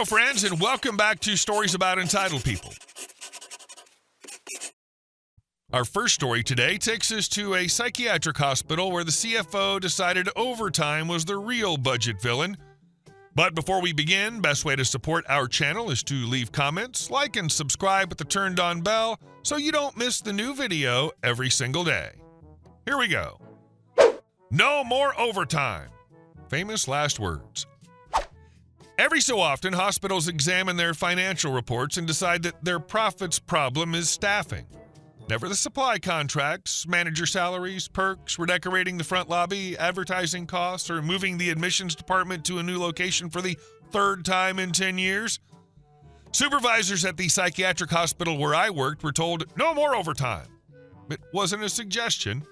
Hello, friends, and welcome back to Stories About Entitled People. Our first story today takes us to a psychiatric hospital where the CFO decided overtime was the real budget villain. But before we begin, best way to support our channel is to leave comments, like, and subscribe with the turned-on bell so you don't miss the new video every single day. Here we go. No more overtime. Famous last words. Every so often, hospitals examine their financial reports and decide that their profits problem is staffing. Never the supply contracts, manager salaries, perks, redecorating the front lobby, advertising costs, or moving the admissions department to a new location for the third time in 10 years. Supervisors at the psychiatric hospital where I worked were told no more overtime. It wasn't a suggestion.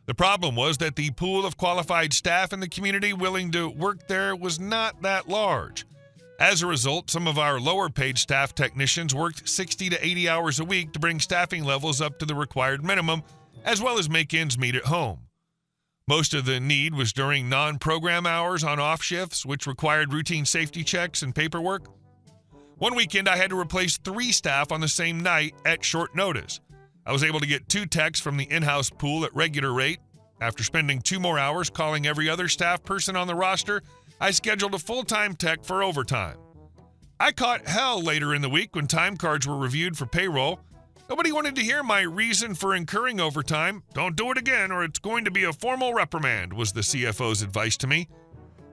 The problem was that the pool of qualified staff in the community willing to work there was not that large. As a result, some of our lower-paid staff technicians worked 60 to 80 hours a week to bring staffing levels up to the required minimum, as well as make ends meet at home. Most of the need was during non-program hours on off shifts, which required routine safety checks and paperwork. One weekend, I had to replace 3 staff on the same night at short notice. I was able to get 2 techs from the in-house pool at regular rate. After spending 2 more hours calling every other staff person on the roster, I scheduled a full-time tech for overtime. I caught hell later in the week when time cards were reviewed for payroll. Nobody wanted to hear my reason for incurring overtime. Don't do it again or it's going to be a formal reprimand, was the CFO's advice to me.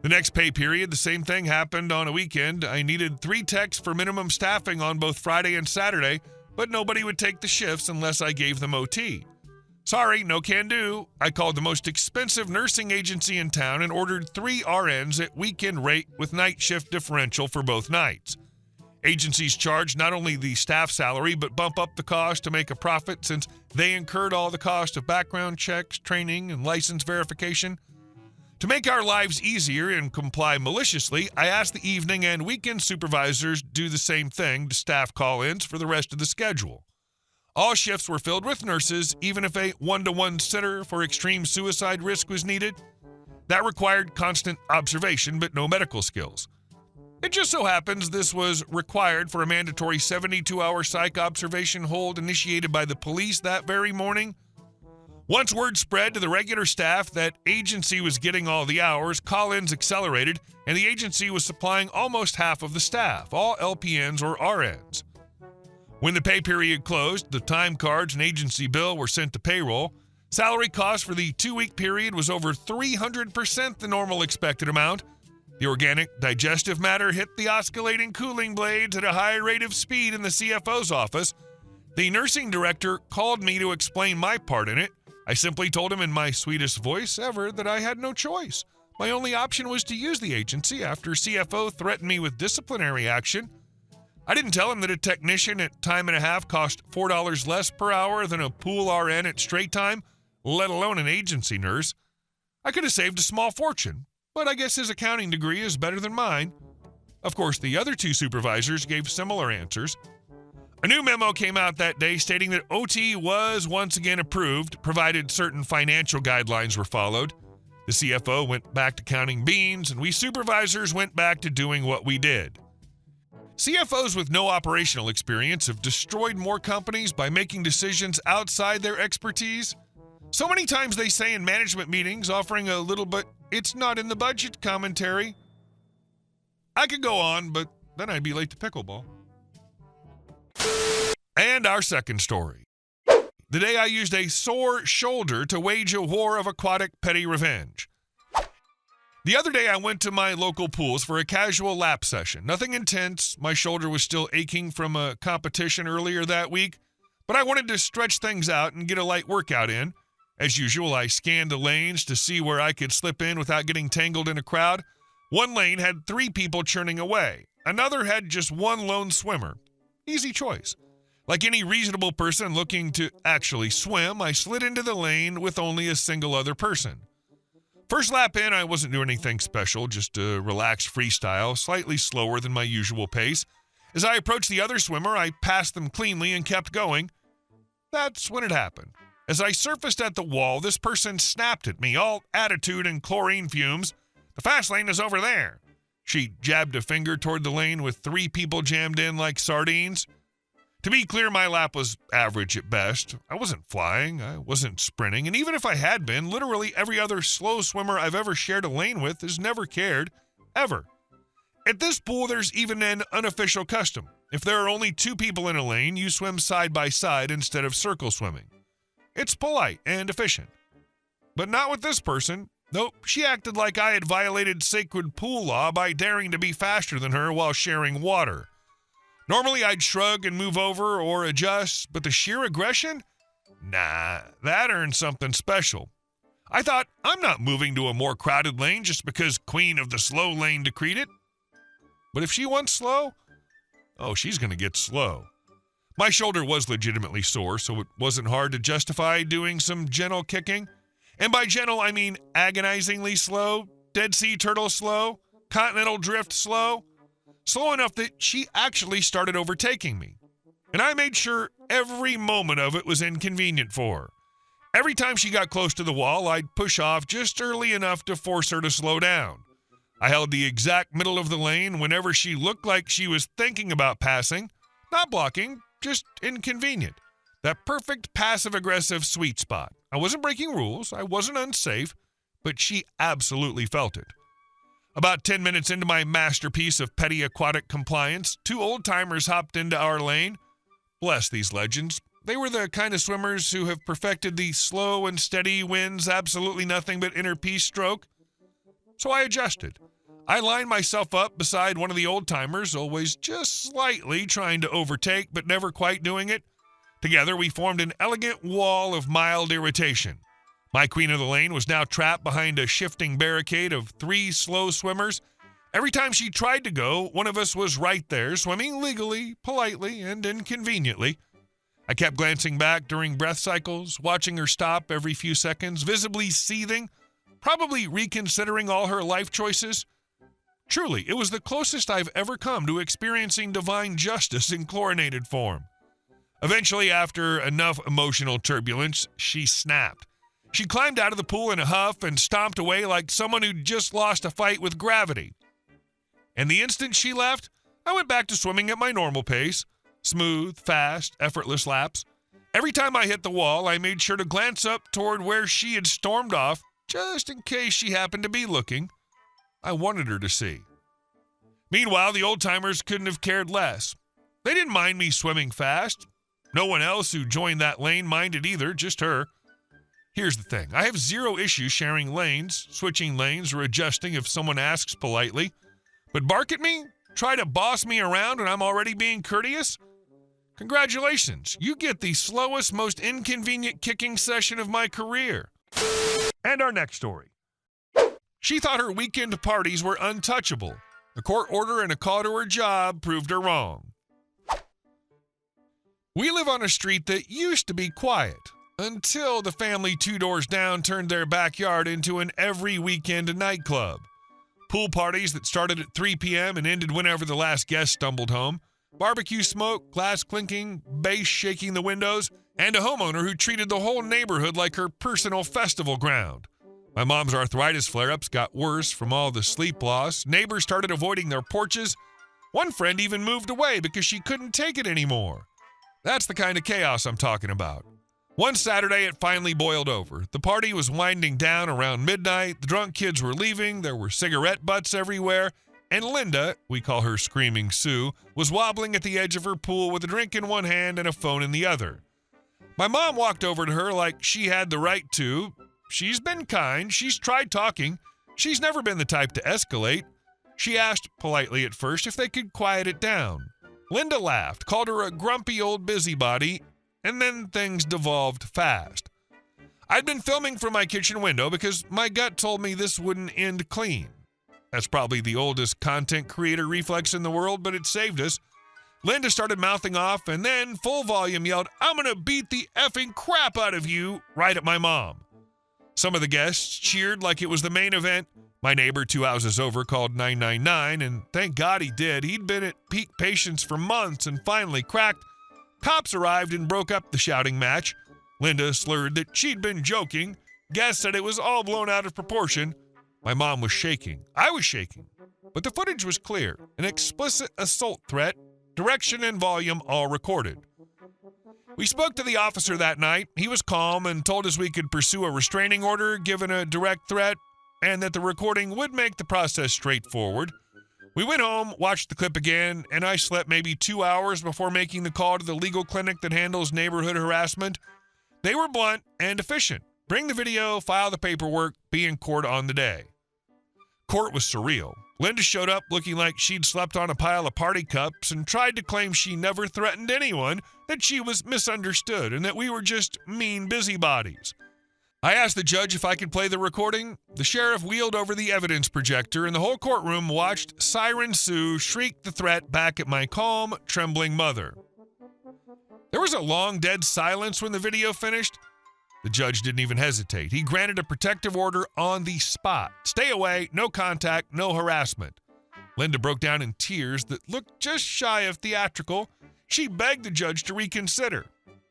The next pay period, the same thing happened on a weekend. I needed 3 techs for minimum staffing on both Friday and Saturday, but nobody would take the shifts unless I gave them OT. Sorry, no can do. I called the most expensive nursing agency in town and ordered 3 RNs at weekend rate with night shift differential for both nights. Agencies charge not only the staff salary, but bump up the cost to make a profit since they incurred all the cost of background checks, training, and license verification. To make our lives easier and comply maliciously, I asked the evening and weekend supervisors do the same thing to staff call-ins for the rest of the schedule. All shifts were filled with nurses, even if a one-to-one sitter for extreme suicide risk was needed. That required constant observation, but no medical skills. It just so happens this was required for a mandatory 72-hour psych observation hold initiated by the police that very morning. Once word spread to the regular staff that agency was getting all the hours, call-ins accelerated, and the agency was supplying almost half of the staff, all LPNs or RNs. When the pay period closed, the time cards and agency bill were sent to payroll. Salary cost for the 2-week period was over 300% the normal expected amount. The organic digestive matter hit the oscillating cooling blades at a high rate of speed in the CFO's office. The nursing director called me to explain my part in it. I simply told him in my sweetest voice ever that I had no choice. My only option was to use the agency after CFO threatened me with disciplinary action. I didn't tell him that a technician at time and a half cost $4 less per hour than a pool RN at straight time, let alone an agency nurse. I could have saved a small fortune, but I guess his accounting degree is better than mine. Of course, the other 2 supervisors gave similar answers. A new memo came out that day stating that OT was once again approved, provided certain financial guidelines were followed. The CFO went back to counting beans, and we supervisors went back to doing what we did. CFOs with no operational experience have destroyed more companies by making decisions outside their expertise. So many times they say in management meetings, offering a little but it's not in the budget commentary. I could go on, but then I'd be late to pickleball. And our second story. The day I used a sore shoulder to wage a war of aquatic petty revenge. The other day I went to my local pools for a casual lap session. Nothing intense. My shoulder was still aching from a competition earlier that week, but I wanted to stretch things out and get a light workout in. As usual, I scanned the lanes to see where I could slip in without getting tangled in a crowd. One lane had 3 people churning away. Another had just 1 lone swimmer. Easy choice. Like any reasonable person looking to actually swim, I slid into the lane with only a single other person. First lap in, I wasn't doing anything special, just a relaxed freestyle, slightly slower than my usual pace. As I approached the other swimmer, I passed them cleanly and kept going. That's when it happened. As I surfaced at the wall, this person snapped at me, all attitude and chlorine fumes. "The fast lane is over there." She jabbed a finger toward the lane with 3 people jammed in like sardines. To be clear, my lap was average at best. I wasn't flying, I wasn't sprinting, and even if I had been, literally every other slow swimmer I've ever shared a lane with has never cared, ever. At this pool, there's even an unofficial custom. If there are only 2 people in a lane, you swim side by side instead of circle swimming. It's polite and efficient. But not with this person. Nope, she acted like I had violated sacred pool law by daring to be faster than her while sharing water. Normally, I'd shrug and move over or adjust, but the sheer aggression? Nah, that earned something special. I thought, I'm not moving to a more crowded lane just because Queen of the Slow Lane decreed it. But if she wants slow, oh, she's going to get slow. My shoulder was legitimately sore, so it wasn't hard to justify doing some gentle kicking. And by gentle, I mean agonizingly slow, Dead Sea Turtle slow, Continental Drift slow. Slow enough that she actually started overtaking me. And I made sure every moment of it was inconvenient for her. Every time she got close to the wall, I'd push off just early enough to force her to slow down. I held the exact middle of the lane whenever she looked like she was thinking about passing. Not blocking, just inconvenient. That perfect passive-aggressive sweet spot. I wasn't breaking rules, I wasn't unsafe, but she absolutely felt it. About 10 minutes into my masterpiece of petty aquatic compliance, 2 old-timers hopped into our lane. Bless these legends. They were the kind of swimmers who have perfected the slow and steady wins absolutely nothing but inner peace stroke. So I adjusted. I lined myself up beside one of the old-timers, always just slightly trying to overtake, but never quite doing it. Together, we formed an elegant wall of mild irritation. My queen of the lane was now trapped behind a shifting barricade of 3 slow swimmers. Every time she tried to go, one of us was right there, swimming legally, politely, and inconveniently. I kept glancing back during breath cycles, watching her stop every few seconds, visibly seething, probably reconsidering all her life choices. Truly, it was the closest I've ever come to experiencing divine justice in chlorinated form. Eventually, after enough emotional turbulence, she snapped. She climbed out of the pool in a huff and stomped away like someone who'd just lost a fight with gravity. And the instant she left, I went back to swimming at my normal pace. Smooth, fast, effortless laps. Every time I hit the wall, I made sure to glance up toward where she had stormed off, just in case she happened to be looking. I wanted her to see. Meanwhile, the old-timers couldn't have cared less. They didn't mind me swimming fast. No one else who joined that lane minded either, just her. Here's the thing. I have 0 issues sharing lanes, switching lanes, or adjusting if someone asks politely. But bark at me? Try to boss me around when I'm already being courteous? Congratulations. You get the slowest, most inconvenient kicking session of my career. And our next story. She thought her weekend parties were untouchable. A court order and a call to her job proved her wrong. We live on a street that used to be quiet. Until the family 2 doors down turned their backyard into an every weekend nightclub. Pool parties that started at 3 p.m. and ended whenever the last guest stumbled home. Barbecue smoke, glass clinking, bass shaking the windows, and a homeowner who treated the whole neighborhood like her personal festival ground. My mom's arthritis flare-ups got worse from all the sleep loss. Neighbors started avoiding their porches. One friend even moved away because she couldn't take it anymore. That's the kind of chaos I'm talking about. One Saturday, it finally boiled over. The party was winding down around midnight, the drunk kids were leaving, there were cigarette butts everywhere, and Linda, we call her Screaming Sue, was wobbling at the edge of her pool with a drink in one hand and a phone in the other. My mom walked over to her like she had the right to. She's been kind, she's tried talking, she's never been the type to escalate. She asked, politely at first, if they could quiet it down. Linda laughed, called her a grumpy old busybody, and then things devolved fast. I'd been filming from my kitchen window because my gut told me this wouldn't end clean. That's probably the oldest content creator reflex in the world, but it saved us. Linda started mouthing off and then, full volume, yelled, "I'm gonna beat the effing crap out of you," right at my mom. Some of the guests cheered like it was the main event. My neighbor 2 houses over called 999, and thank God he did. He'd been at peak patience for months and finally cracked. Cops arrived and broke up the shouting match. Linda slurred that she'd been joking. Guests said it was all blown out of proportion. My mom was shaking. I was shaking. But the footage was clear. An explicit assault threat, direction and volume all recorded. We spoke to the officer that night. He was calm and told us we could pursue a restraining order given a direct threat and that the recording would make the process straightforward. We went home, watched the clip again, and I slept maybe 2 hours before making the call to the legal clinic that handles neighborhood harassment. They were blunt and efficient. Bring the video, file the paperwork, be in court on the day. Court was surreal. Linda showed up looking like she'd slept on a pile of party cups and tried to claim she never threatened anyone, that she was misunderstood, and that we were just mean busybodies. I asked the judge if I could play the recording. The sheriff wheeled over the evidence projector, and the whole courtroom watched Siren Sue shriek the threat back at my calm, trembling mother. There was a long, dead silence when the video finished. The judge didn't even hesitate. He granted a protective order on the spot. Stay away, no contact, no harassment. Linda broke down in tears that looked just shy of theatrical. She begged the judge to reconsider.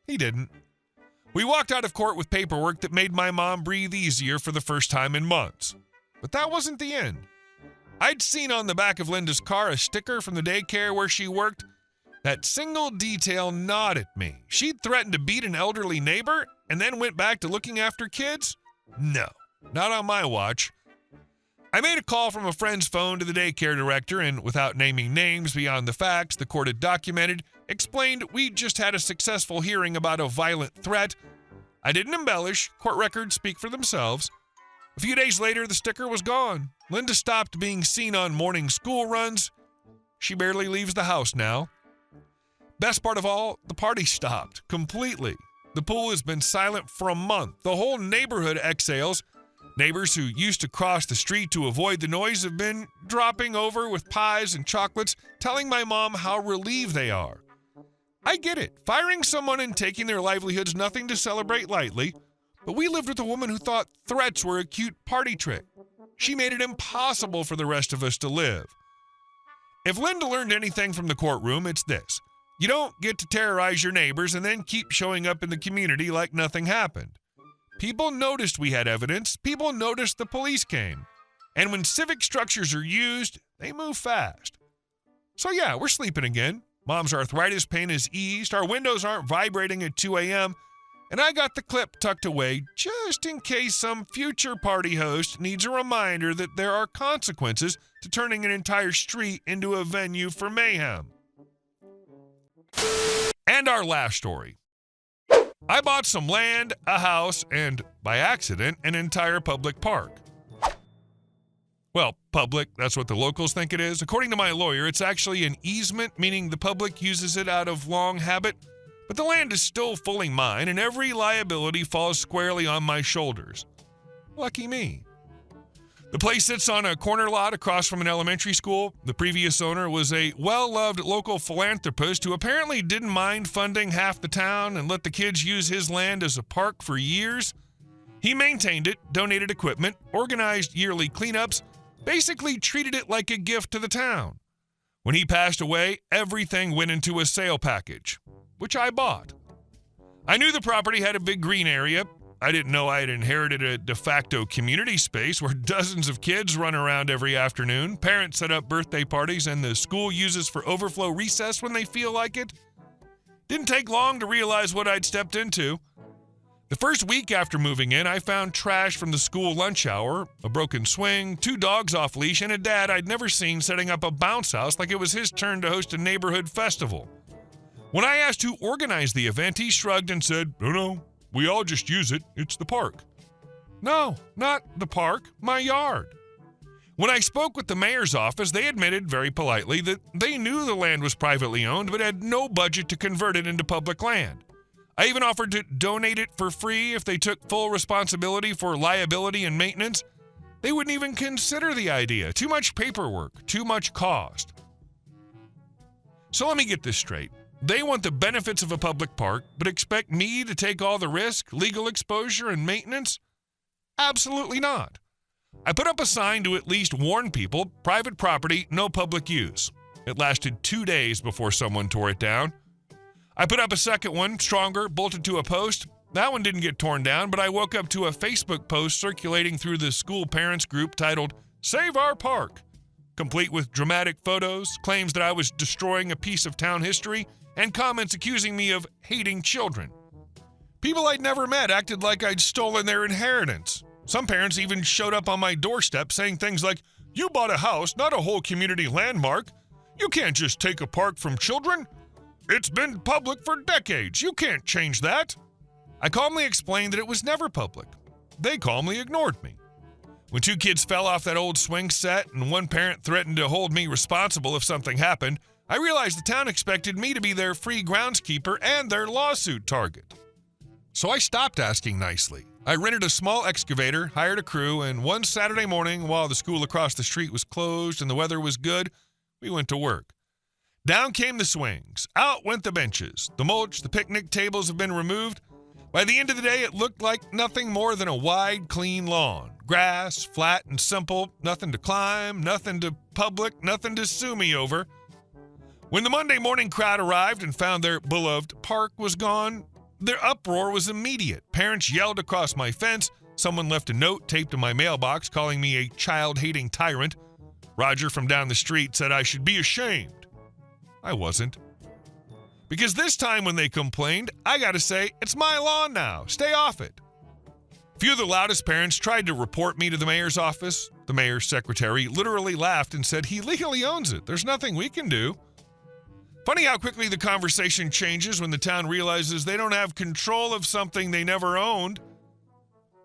He didn't. We walked out of court with paperwork that made my mom breathe easier for the first time in months. But that wasn't the end. I'd seen on the back of Linda's car a sticker from the daycare where she worked. That single detail gnawed at me. She'd threatened to beat an elderly neighbor and then went back to looking after kids? No, not on my watch. I made a call from a friend's phone to the daycare director and, without naming names beyond the facts the court had documented, explained we'd just had a successful hearing about a violent threat. I didn't embellish. Court records speak for themselves. A few days later, the sticker was gone. Linda stopped being seen on morning school runs. She barely leaves the house now. Best part of all, the party stopped completely. The pool has been silent for a month. The whole neighborhood exhales. Neighbors who used to cross the street to avoid the noise have been dropping over with pies and chocolates, telling my mom how relieved they are. I get it. Firing someone and taking their livelihood's nothing to celebrate lightly, but we lived with a woman who thought threats were a cute party trick. She made it impossible for the rest of us to live. If Linda learned anything from the courtroom, it's this. You don't get to terrorize your neighbors and then keep showing up in the community like nothing happened. People noticed we had evidence. People noticed the police came. And when civic structures are used, they move fast. So yeah, we're sleeping again. Mom's arthritis pain is eased. Our windows aren't vibrating at 2 a.m. And I got the clip tucked away just in case some future party host needs a reminder that there are consequences to turning an entire street into a venue for mayhem. And our last story. I bought some land, a house, and, by accident, an entire public park. Well, public, that's what the locals think it is. According to my lawyer, it's actually an easement, meaning the public uses it out of long habit. But the land is still fully mine, and every liability falls squarely on my shoulders. Lucky me. The place sits on a corner lot across from an elementary school. The previous owner was a well-loved local philanthropist who apparently didn't mind funding half the town and let the kids use his land as a park for years. He maintained it, donated equipment, organized yearly cleanups, basically treated it like a gift to the town. When he passed away, everything went into a sale package, which I bought. I knew the property had a big green area. I didn't know I had inherited a de facto community space where dozens of kids run around every afternoon, parents set up birthday parties, and the school uses for overflow recess when they feel like it. Didn't take long to realize what I'd stepped into. The first week after moving in, I found trash from the school lunch hour, a broken swing, 2 dogs off leash, and a dad I'd never seen setting up a bounce house like it was his turn to host a neighborhood festival. When I asked who organized the event, he shrugged and said, No, we all just use it. It's the park. No, not the park, my yard. When I spoke with the mayor's office, they admitted very politely that they knew the land was privately owned but had no budget to convert it into public land. I even offered to donate it for free if they took full responsibility for liability and maintenance. They wouldn't even consider the idea. Too much paperwork, too much cost. So let me get this straight. They want the benefits of a public park, but expect me to take all the risk, legal exposure, and maintenance? Absolutely not. I put up a sign to at least warn people, private property, no public use. It lasted 2 days before someone tore it down. I put up a second one, stronger, bolted to a post. That one didn't get torn down, but I woke up to a Facebook post circulating through the school parents group titled, "Save Our Park," complete with dramatic photos, claims that I was destroying a piece of town history, and comments accusing me of hating children. People I'd never met acted like I'd stolen their inheritance. Some parents even showed up on my doorstep saying things like, "You bought a house, not a whole community landmark. You can't just take a park from children. It's been public for decades. You can't change that." I calmly explained that it was never public. They calmly ignored me. When 2 kids fell off that old swing set and one parent threatened to hold me responsible if something happened, I realized the town expected me to be their free groundskeeper and their lawsuit target. So I stopped asking nicely. I rented a small excavator, hired a crew, and one Saturday morning, while the school across the street was closed and the weather was good, we went to work. Down came the swings. Out went the benches. The mulch, the picnic tables have been removed. By the end of the day, it looked like nothing more than a wide, clean lawn. Grass, flat and simple, nothing to climb, nothing to public, nothing to sue me over. When the Monday morning crowd arrived and found their beloved park was gone, their uproar was immediate. Parents yelled across my fence. Someone left a note taped to my mailbox calling me a child-hating tyrant. Roger from down the street said I should be ashamed. I wasn't. Because this time when they complained, I gotta say, it's my lawn now. Stay off it. A few of the loudest parents tried to report me to the mayor's office. The mayor's secretary literally laughed and said he legally owns it. There's nothing we can do. Funny how quickly the conversation changes when the town realizes they don't have control of something they never owned.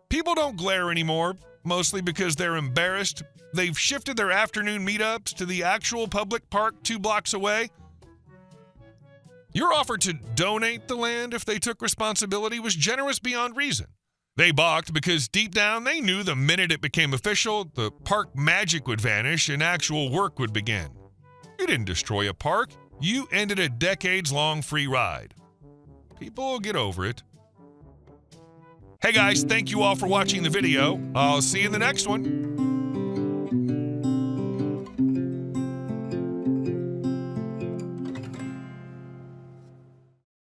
People don't glare anymore, mostly because they're embarrassed. They've shifted their afternoon meetups to the actual public park 2 blocks away. Your offer to donate the land if they took responsibility was generous beyond reason. They balked because deep down they knew the minute it became official, the park magic would vanish and actual work would begin. You didn't destroy a park. You ended a decades-long free ride. People will get over it. Hey guys, thank you all for watching the video. I'll see you in the next one.